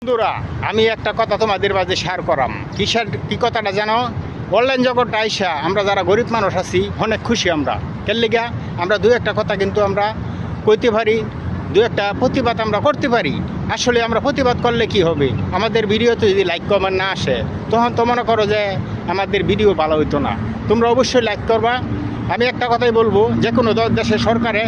বন্ধুরা, আমি একটা কথা তোমাদের মাঝে শেয়ার করাম। কি কথাটা জানো? অনলাইন জগৎটা আইসা আমরা যারা গরিব মানুষ আছি অনেক খুশি। আমরা কেল্লিগা আমরা দু একটা কথা কিন্তু আমরা কইতে পারি, দু একটা প্রতিবাদ আমরা করতে পারি। আসলে আমরা প্রতিবাদ করলে কি হবে? আমাদের ভিডিওতে যদি লাইক কমেন্ট না আসে তখন তো মনে করো যে আমাদের ভিডিও ভালো হইতো না। তোমরা অবশ্যই লাইক করবা। আমি একটা কথাই বলবো, যে কোনো দেশের সরকারে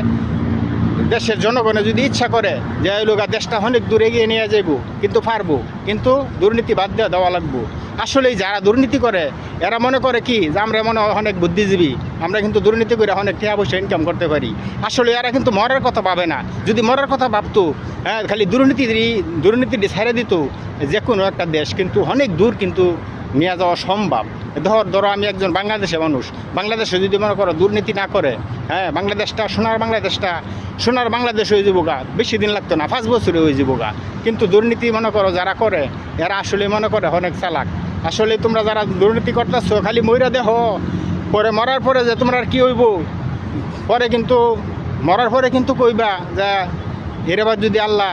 দেশের জনগণে যদি ইচ্ছা করে যে এই লোক দেশটা অনেক দূর এগিয়ে নিয়ে যাইব, কিন্তু পারবো, কিন্তু দুর্নীতি বাদ দিয়ে দেওয়া লাগবো। আসলে যারা দুর্নীতি করে এরা মনে করে কি যে আমরা মনে হয় অনেক বুদ্ধিজীবী, আমরা কিন্তু দুর্নীতি করে অনেক টাকা পয়সা ইনকাম করতে পারি। আসলে এরা কিন্তু মরার কথা ভাবে না। যদি মরার কথা ভাবতো, হ্যাঁ, খালি দুর্নীতি ছেড়ে দিত, যে কোনো একটা দেশ কিন্তু অনেক দূর কিন্তু নিয়ে যাওয়া সম্ভব। ধরো আমি একজন বাংলাদেশের মানুষ, বাংলাদেশে যদি মনে করো দুর্নীতি না করে, হ্যাঁ, বাংলাদেশটা সোনার বাংলাদেশ হয়ে যাবো গা, বেশি দিন লাগতো না, 5 বছরে হয়ে যাবো গা। কিন্তু দুর্নীতি মনে করো যারা করে এরা আসলে মনে করে অনেক চালাক। আসলে তোমরা যারা দুর্নীতি করতেছো খালি মইরা দেখো, পরে মরার পরে যে তোমরা আর কি হইব, পরে কিন্তু মরার পরে কিন্তু কইবা যে এরবার যদি আল্লাহ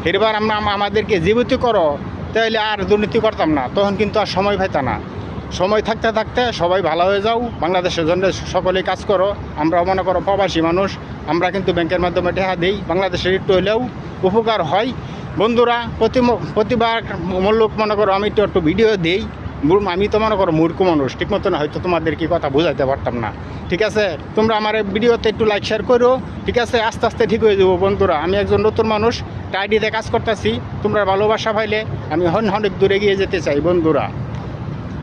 এরবার আমাদেরকে জীবিত করো তাহলে আর দুর্নীতি করতাম না। তখন কিন্তু আর সময় পাইতা না। সময় থাকতে থাকতে সবাই ভালো হয়ে যাও, বাংলাদেশের জন্য সকলেই কাজ করো। আমরা মনে করো প্রবাসী মানুষ, আমরা কিন্তু ব্যাংকের মাধ্যমে টাকা দিই, বাংলাদেশের একটু হলেও উপকার হয়। বন্ধুরা, প্রতিবার মূল্যক মনে করো আমি একটু ভিডিও দিই। আমি তো মনে করো মূর্খ মানুষ, ঠিক মতো না হয়তো তোমাদের কি কথা বোঝাইতে পারতাম না। ঠিক আছে, তোমরা আমার ভিডিওতে একটু লাইক শেয়ার করো। ঠিক আছে, আস্তে আস্তে ঠিক হয়ে যাবো। বন্ধুরা, আমি একজন নতুন মানুষ, টাইডিতে কাজ করতেছি। তোমরা ভালোবাসা পাইলে আমি অনেক দূরে এগিয়ে যেতে চাই বন্ধুরা।